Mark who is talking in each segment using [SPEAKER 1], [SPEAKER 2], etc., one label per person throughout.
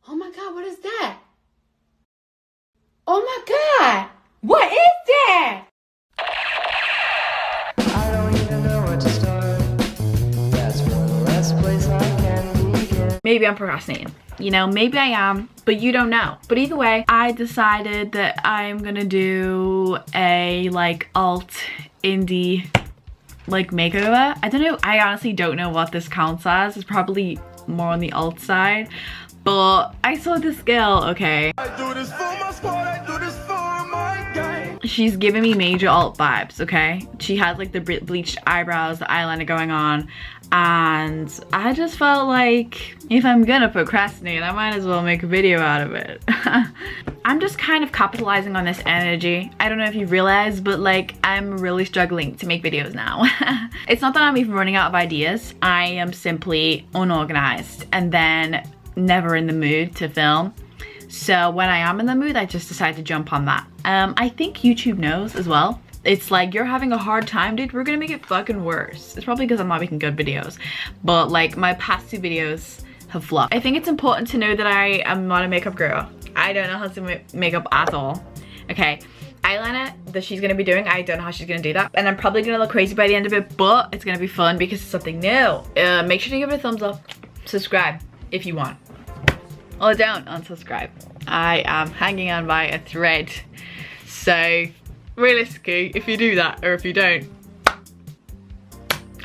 [SPEAKER 1] Oh my God, what is that? Oh my God, what is that?
[SPEAKER 2] I don't even know where to start. That's one less place I can begin.
[SPEAKER 3] Maybe I'm procrastinating. You know, maybe I am, but you don't know. But either way, I decided that I'm gonna do a like alt indie like makeover. I don't know, I honestly don't know what this counts as. It's probably more on the alt side. But I saw this girl, okay.
[SPEAKER 2] I do this for my squad, I do this for my gang.
[SPEAKER 3] She's giving me major alt vibes, okay? She has like the bleached eyebrows, the eyeliner going on, and I just felt like if I'm gonna procrastinate, I might as well make a video out of it. I'm just kind of capitalizing on this energy. I don't know if you realize, but like I'm really struggling to make videos now. It's not that I'm even running out of ideas. I am simply unorganized and then never in the mood to film. So when I am in the mood, I just decide to jump on that. I think YouTube knows as well. It's like, you're having a hard time, dude, we're gonna make it fucking worse. It's probably because I'm not making good videos, but like my past 2 videos have flopped. I think it's important to know that I am not a makeup girl. I don't know how to make up at all. Okay, eyeliner that she's gonna be doing, I don't know how she's gonna do that, and I'm probably gonna look crazy by the end of it, but it's gonna be fun because it's something new. Make sure to give it a thumbs up, subscribe if you want, or don't unsubscribe. I am hanging on by a thread, so realistically, if you do that or if you don't,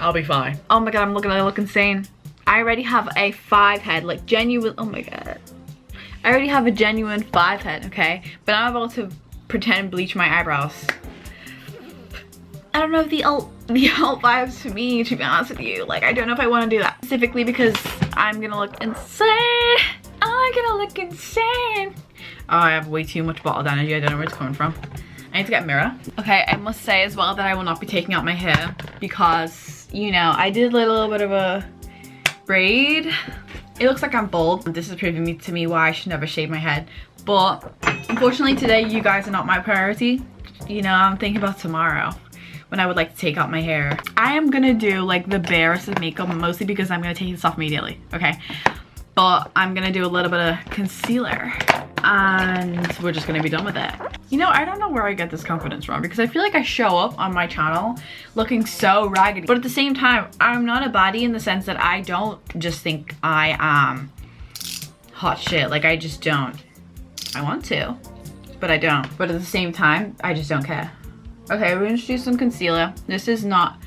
[SPEAKER 3] I'll be fine. Oh my God, I'm looking, I look insane. I already have a 5 head, like genuine, oh my God. I already have a genuine 5 head, okay? But I'm about to pretend bleach my eyebrows. I don't know if the alt vibes for me, to be honest with you. Like, I don't know if I want to do that. Specifically because I'm gonna look insane. I'm gonna look insane. Oh, I have way too much bottled energy. I don't know where it's coming from. I need to get a mirror. Okay, I must say as well that I will not be taking out my hair because, you know, I did a little bit of a braid. It looks like I'm bald. This is proving to me why I should never shave my head. But unfortunately today, you guys are not my priority. You know, I'm thinking about tomorrow when I would like to take out my hair. I am gonna do like the barest of makeup, mostly because I'm gonna take this off immediately, okay? But I'm gonna do a little bit of concealer and we're just gonna be done with it. You know, I don't know where I get this confidence from because I feel like I show up on my channel looking so raggedy. But at the same time, I'm not a baddie in the sense that I don't just think I am hot shit. Like, I just don't. I want to, but I don't. But at the same time, I just don't care. Okay, we're gonna do some concealer. This is not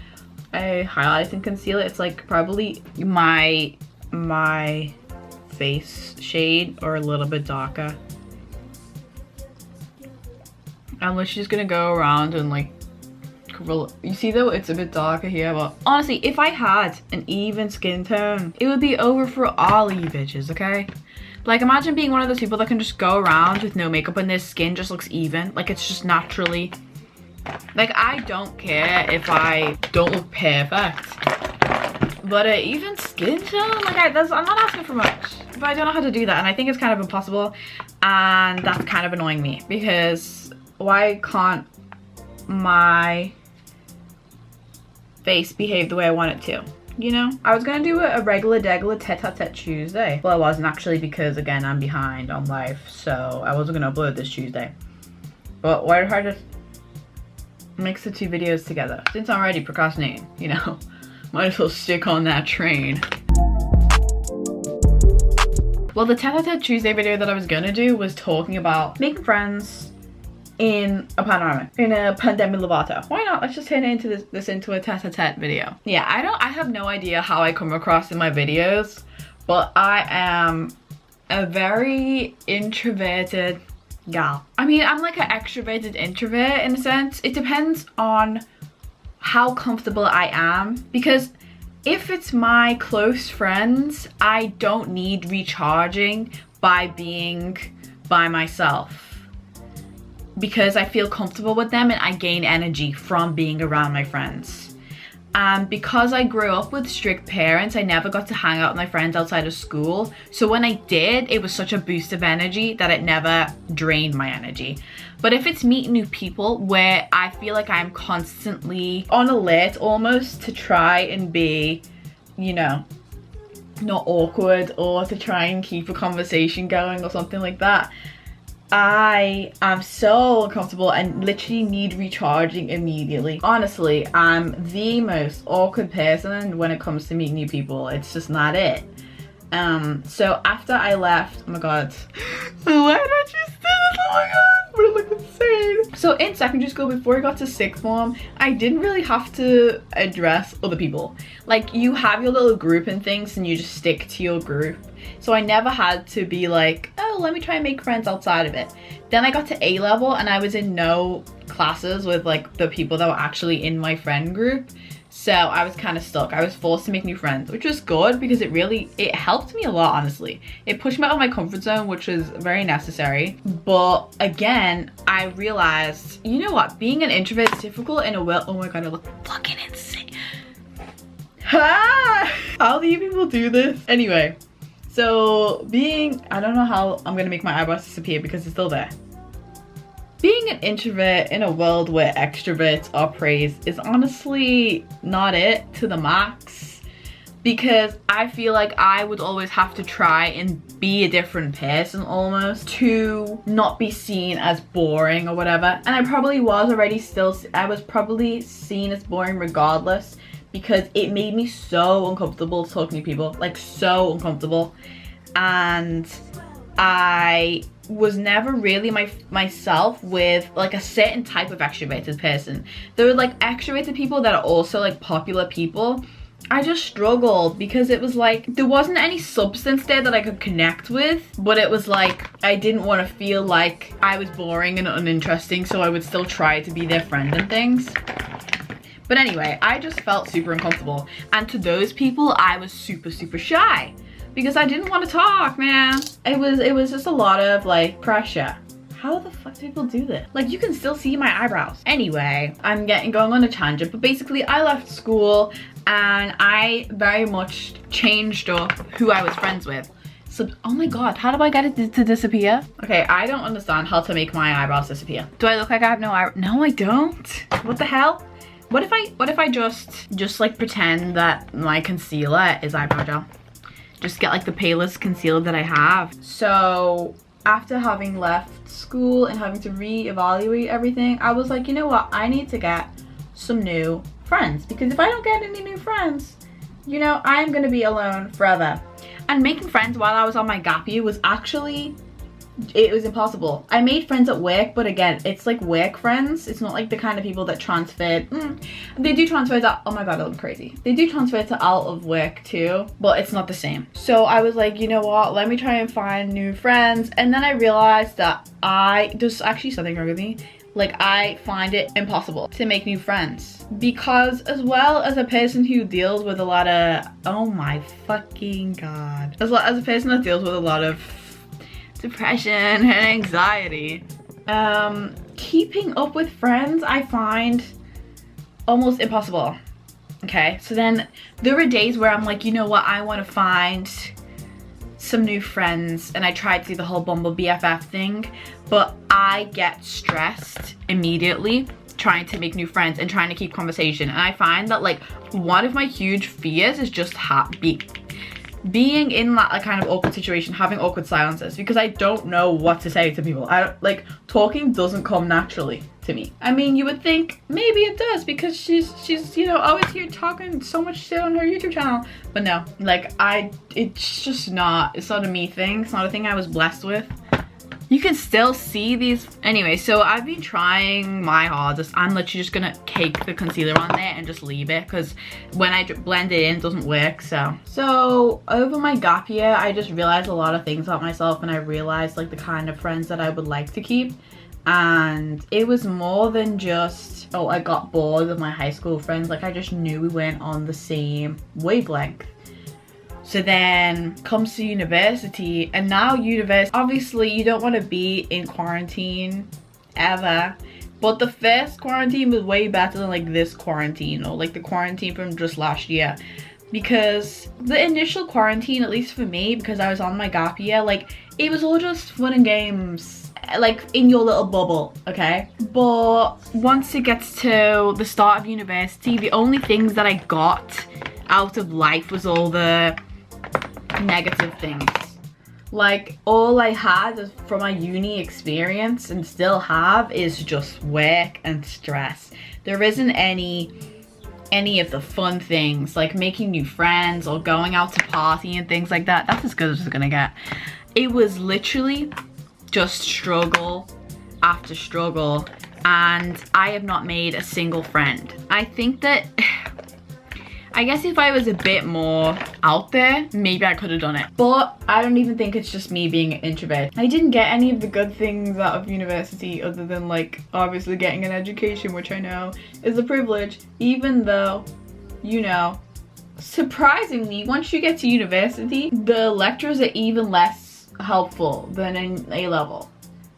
[SPEAKER 3] a highlighting concealer. It's like probably my face shade or a little bit darker. I'm literally just gonna go around and like, you see though, it's a bit darker here, but honestly, if I had an even skin tone, it would be over for all of you bitches, okay? Like, imagine being one of those people that can just go around with no makeup and their skin just looks even. Like, it's just naturally, like, I don't care if I don't look perfect, but even skin tone, like, I'm not asking for much, but I don't know how to do that, and I think it's kind of impossible, and that's kind of annoying me, because why can't my face behave the way I want it to? You know? I was gonna do a regular degular tete Tuesday. Well, I wasn't actually because, again, I'm behind on life, so I wasn't gonna upload this Tuesday. But why did I just mix the 2 videos together? Since I'm already procrastinating, you know, might as well stick on that train. Well, the tete Tuesday video that I was gonna do was talking about making friends in a panoramic, in a pandemic Lovato. Why not? Let's just turn it into this into a tete video. Yeah, I have no idea how I come across in my videos, but I am a very introverted gal. I mean, I'm like an extroverted introvert in a sense. It depends on how comfortable I am, because if it's my close friends, I don't need recharging by being by myself, because I feel comfortable with them and I gain energy from being around my friends. And because I grew up with strict parents, I never got to hang out with my friends outside of school. So when I did, it was such a boost of energy that it never drained my energy. But if it's meeting new people where I feel like I'm constantly on alert almost to try and be, you know, not awkward or to try and keep a conversation going or something like that. I am so uncomfortable and literally need recharging immediately. Honestly, I'm the most awkward person when it comes to meeting new people. It's just not it. So after I left, oh my god, why did I just do this? Oh my god, I'm gonna look insane. So in secondary school, before I got to sixth form, I didn't really have to address other people. Like, you have your little group and things and you just stick to your group. So I never had to be like, oh, let me try and make friends outside of it. Then I got to A level and I was in no classes with like the people that were actually in my friend group. So I was kind of stuck. I was forced to make new friends, which was good because it helped me a lot, honestly. It pushed me out of my comfort zone, which was very necessary. But again, I realized, you know what? Being an introvert is difficult in a world. Oh my god, I look fucking insane. How do you people do this? Anyway, so I don't know how I'm gonna make my eyebrows disappear because it's still there. Being an introvert in a world where extroverts are praised is honestly not it to the max, because I feel like I would always have to try and be a different person almost to not be seen as boring or whatever. And I probably was already I was probably seen as boring regardless, because it made me so uncomfortable talking to people, like so uncomfortable. And I was never really myself with like a certain type of extroverted person. There were like extroverted people that are also like popular people. I just struggled because it was like there wasn't any substance there that I could connect with, but it was like I didn't want to feel like I was boring and uninteresting, so I would still try to be their friend and things. But anyway, I just felt super uncomfortable, and to those people I was super shy because I didn't want to talk, man. It was just a lot of like pressure. How the fuck do people do this? Like, you can still see my eyebrows. Anyway, I'm going on a tangent, but basically I left school and I very much changed up who I was friends with. So, oh my god, how do I get it to disappear? Okay, I don't understand how to make my eyebrows disappear. Do I look like I have no eyebrows? No, I don't. What the hell? What if I just like pretend that my concealer is eyebrow gel? Just get like the palest concealer that I have. So after having left school and having to re-evaluate everything, I was like, you know what? I need to get some new friends, because if I don't get any new friends, you know, I'm gonna be alone forever. And making friends while I was on my gap year was actually, it was impossible. I made friends at work, but again, it's like work friends. It's not like the kind of people that transferred. They do transfer to, oh my god, I look crazy. They do transfer to out of work too, but it's not the same. So I was like, you know what? Let me try and find new friends. And then I realized that there's actually something wrong with me. Like, I find it impossible to make new friends, because as well as a person who deals with a lot of, oh my fucking god. As a person that deals with a lot of depression and anxiety, keeping up with friends I find almost impossible. Okay, so then there are days where I'm like, you know what, I want to find some new friends, and I tried to do the whole Bumble BFF thing, but I get stressed immediately trying to make new friends and trying to keep conversation. And I find that like one of my huge fears is just being in that kind of awkward situation, having awkward silences, because I don't know what to say to people. Talking doesn't come naturally to me. I mean, you would think maybe it does, because she's you know, always here talking so much shit on her YouTube channel. But no, like it's just not, it's not a me thing. It's not a thing I was blessed with. You can still see these. Anyway, so I've been trying my hardest. I'm literally just gonna cake the concealer on there and just leave it, because when I blend it in, it doesn't work. So over my gap year, I just realized a lot of things about myself, and I realized like the kind of friends that I would like to keep. And it was more than just, oh, I got bored of my high school friends. Like, I just knew we weren't on the same wavelength. So then comes to university, and now university, obviously you don't want to be in quarantine ever, but the first quarantine was way better than like this quarantine, or like the quarantine from just last year, because the initial quarantine, at least for me, because I was on my gap year, like it was all just fun and games, like in your little bubble, okay? But once it gets to the start of university, the only things that I got out of life was all the negative things. Like, all I had from my uni experience and still have is just work and stress. There isn't any of the fun things like making new friends or going out to party and things like that. That's as good as it's gonna get. It was literally just struggle after struggle, and I have not made a single friend. I think that I guess if I was a bit more out there, maybe I could have done it. But I don't even think it's just me being an introvert. I didn't get any of the good things out of university other than like obviously getting an education, which I know is a privilege, even though, you know, surprisingly, once you get to university, the lecturers are even less helpful than in A-level.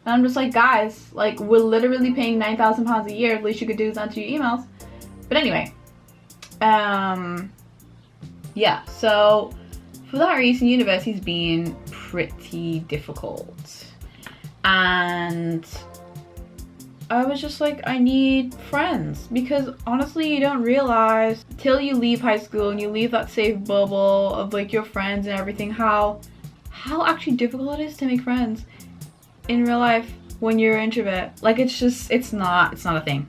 [SPEAKER 3] And I'm just like, guys, like, we're literally paying £9,000 a year. At least you could do is answer your emails. But anyway. Yeah, so for that reason, university's been pretty difficult. And I was just like, I need friends, because honestly, you don't realize till you leave high school and you leave that safe bubble of like your friends and everything, how actually difficult it is to make friends in real life when you're an introvert. Like, it's not a thing.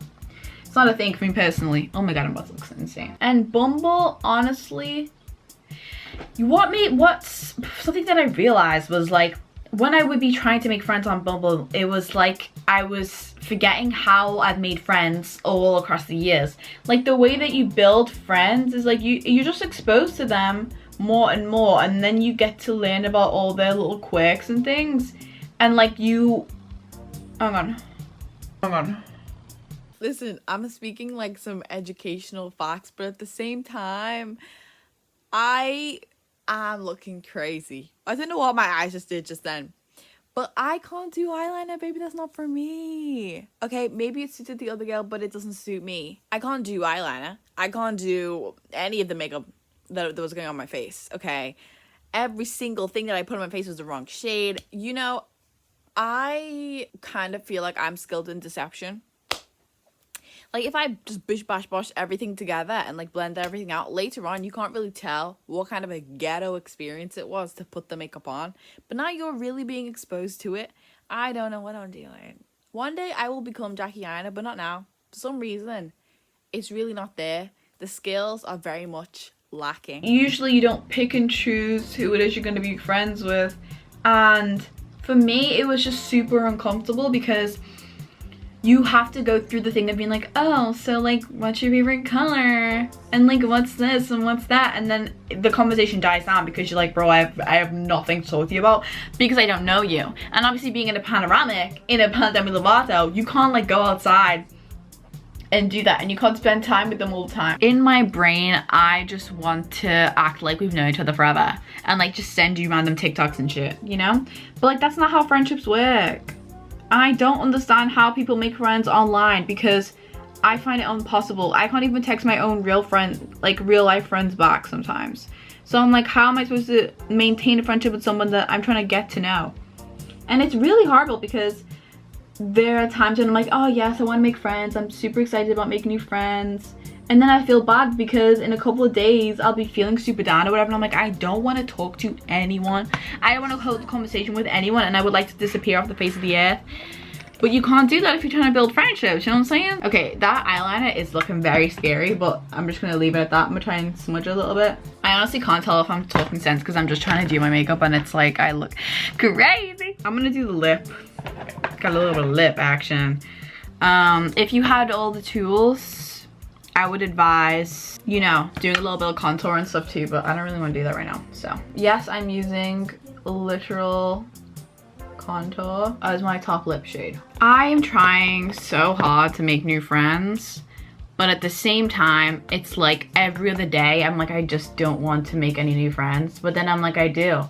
[SPEAKER 3] It's not a thing for me personally. Oh my god, I'm about to look insane. And Bumble, honestly, what's something that I realized was like, when I would be trying to make friends on Bumble, it was like I was forgetting how I've made friends all across the years. Like, the way that you build friends is like you're just exposed to them more and more, and then you get to learn about all their little quirks and things. And like hang on.
[SPEAKER 4] Listen, I'm speaking like some educational facts, but at the same time, I am looking crazy. I don't know what my eyes just did just then, but I can't do eyeliner, baby. That's not for me. Okay, maybe it suited the other girl, but it doesn't suit me. I can't do eyeliner. I can't do any of the makeup that was going on my face, okay? Every single thing that I put on my face was the wrong shade. You know, I kind of feel like I'm skilled in deception. Like, if I just bish bash bosh everything together and like blend everything out, later on you can't really tell what kind of a ghetto experience it was to put the makeup on. But now you're really being exposed to it. I don't know what I'm doing. One day I will become Jackie Aina, but not now. For some reason, it's really not there. The skills are very much lacking.
[SPEAKER 3] Usually you don't pick and choose who it is you're going to be friends with. And for me, it was just super uncomfortable because you have to go through the thing of being like, oh, so like, what's your favorite color? And like, what's this and what's that? And then the conversation dies down because you're like, bro, I have nothing to talk to you about because I don't know you. And obviously being in a panoramic, in a Pandemic Lovato, you can't like go outside and do that, and you can't spend time with them all the time. In my brain, I just want to act like we've known each other forever and like just send you random TikToks and shit, you know? But like, that's not how friendships work. I don't understand how people make friends online because I find it impossible. I can't even text my own real friend, like real life friends back sometimes. So I'm like, how am I supposed to maintain a friendship with someone that I'm trying to get to know? And it's really horrible because there are times when I'm like, oh yes, I want to make friends. I'm super excited about making new friends. And then I feel bad because in a couple of days I'll be feeling super down or whatever, and I'm like, I don't want to talk to anyone. I don't want to hold a conversation with anyone, and I would like to disappear off the face of the earth. But you can't do that if you're trying to build friendships, you know what I'm saying? Okay, that eyeliner is looking very scary, but I'm just gonna leave it at that. I'm gonna try and smudge it a little bit. I honestly can't tell if I'm talking sense because I'm just trying to do my makeup and it's like I look crazy. I'm gonna do the lip. Got a little bit of lip action. If you had all the tools, I would advise, you know, doing a little bit of contour and stuff too, but I don't really want to do that right now. So yes, I'm using literal contour as my top lip shade. I am trying so hard to make new friends, but at the same time, it's like every other day I'm like, I just don't want to make any new friends, but then I'm like, I do.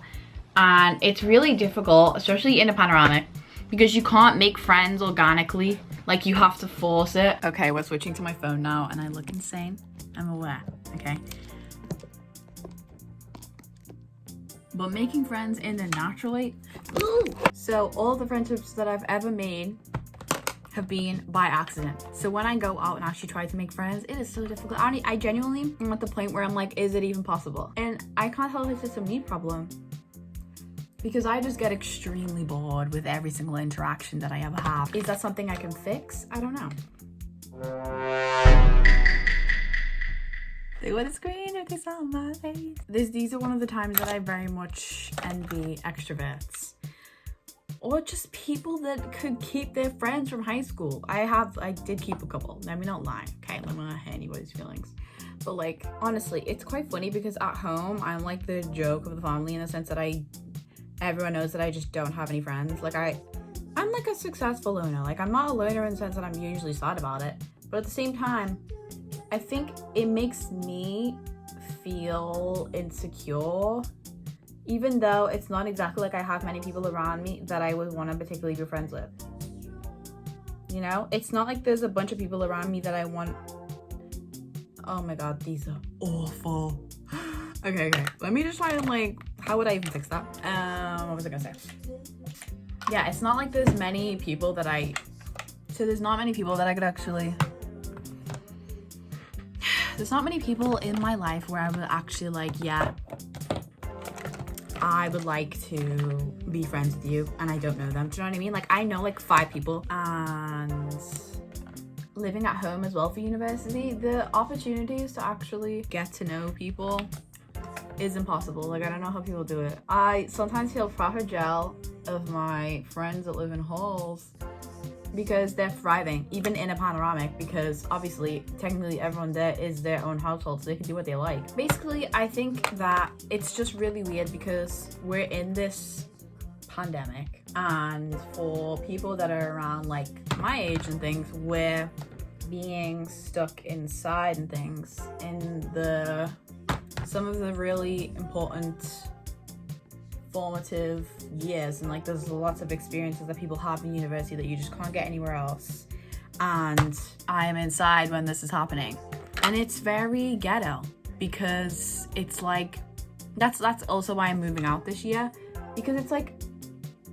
[SPEAKER 3] And it's really difficult, especially in a panoramic, because you can't make friends organically. Like, you have to force it. Okay, we're switching to my phone now and I look insane. I'm aware, okay? But making friends in the natural way, ooh! So all the friendships that I've ever made have been by accident. So when I go out and actually try to make friends, it is so difficult. I genuinely am at the point where I'm like, is it even possible? And I can't tell if it's just a me problem, because I just get extremely bored with every single interaction that I ever have. Is that something I can fix? I don't know. They want to screen if they saw my face. These are one of the times that I very much envy extroverts. Or just people that could keep their friends from high school. I did keep a couple. Let me not lie, okay? Let me not hurt anybody's feelings. But like, honestly, it's quite funny because at home, I'm like the joke of the family in the sense that everyone knows that I just don't have any friends. Like I'm like a successful loner. Like I'm not a loner in the sense that I'm usually sad about it. But at the same time, I think it makes me feel insecure, even though it's not exactly like I have many people around me that I would want to particularly be friends with. You know, it's not like there's a bunch of people around me that I want. Oh my god, these are awful. Okay, let me just try and like, how would I even fix that? What was I gonna say? Yeah, it's not like there's many people that there's not many people that I could actually, there's not many people in my life where I would actually like, yeah, I would like to be friends with you and I don't know them. Do you know what I mean? Like I know like 5 people, and living at home as well for university, the opportunities to actually get to know people is impossible. Like I don't know how people do it. I sometimes feel proper jealous of my friends that live in halls because they're thriving, even in a panoramic, because obviously technically everyone there is their own household, so they can do what they like. Basically, I think that it's just really weird because we're in this pandemic, and for people that are around like my age and things, we're being stuck inside and things in some of the really important formative years, and like there's lots of experiences that people have in university that you just can't get anywhere else, and I am inside when this is happening, and it's very ghetto because it's like that's also why I'm moving out this year, because it's like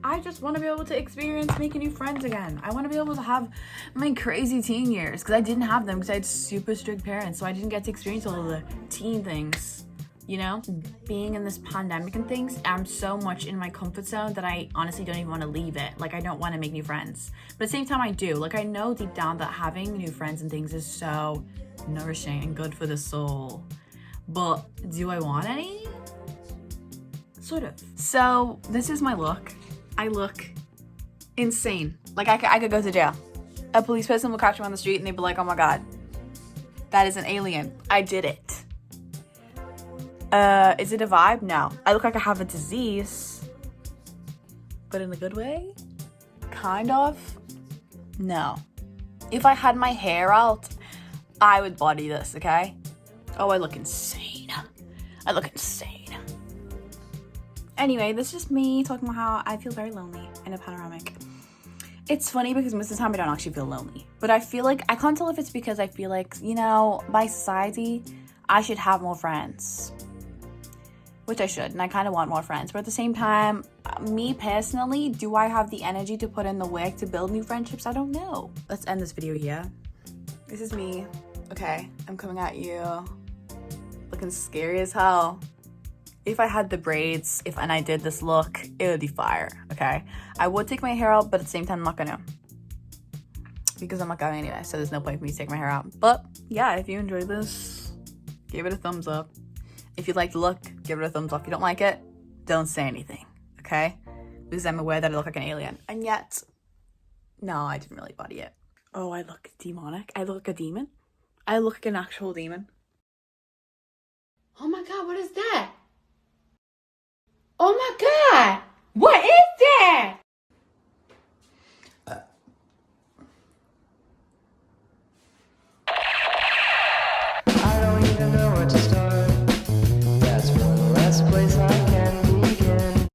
[SPEAKER 3] I just want to be able to experience making new friends again. I want to be able to have my crazy teen years, because I didn't have them because I had super strict parents, so I didn't get to experience all of the teen things. You know, being in this pandemic and things, I'm so much in my comfort zone that I honestly don't even want to leave it. Like I don't want to make new friends, but at the same time I do. Like I know deep down that having new friends and things is so nourishing and good for the soul, but do I want any? Sort of. So this is my look. I look insane. Like I could go to jail. A police person will catch me on the street and they'd be like, oh my god, that is an alien. I did it. Is it a vibe? No. I look like I have a disease, but in a good way? Kind of? No. If I had my hair out, I would body this, okay? Oh, I look insane. I look insane. Anyway, this is just me talking about how I feel very lonely in a panoramic. It's funny because most of the time I don't actually feel lonely, but I feel like, I can't tell if it's because I feel like, you know, by society, I should have more friends. Which I should, and I kind of want more friends. But at the same time, me personally, do I have the energy to put in the work to build new friendships? I don't know. Let's end this video here. This is me. Okay, I'm coming at you looking scary as hell. If I had the braids, and I did this look, it would be fire, okay? I would take my hair out, but at the same time, I'm not gonna. Because I'm not going anyway, so there's no point for me to take my hair out. But yeah, if you enjoyed this, give it a thumbs up. If you like the look, give it a thumbs up. If you don't like it, don't say anything, okay? Because I'm aware that I look like an alien. And yet, no, I didn't really body it. Oh, I look demonic. I look like a demon. I look like an actual demon.
[SPEAKER 1] Oh my god, what is that? Oh my god! What is that?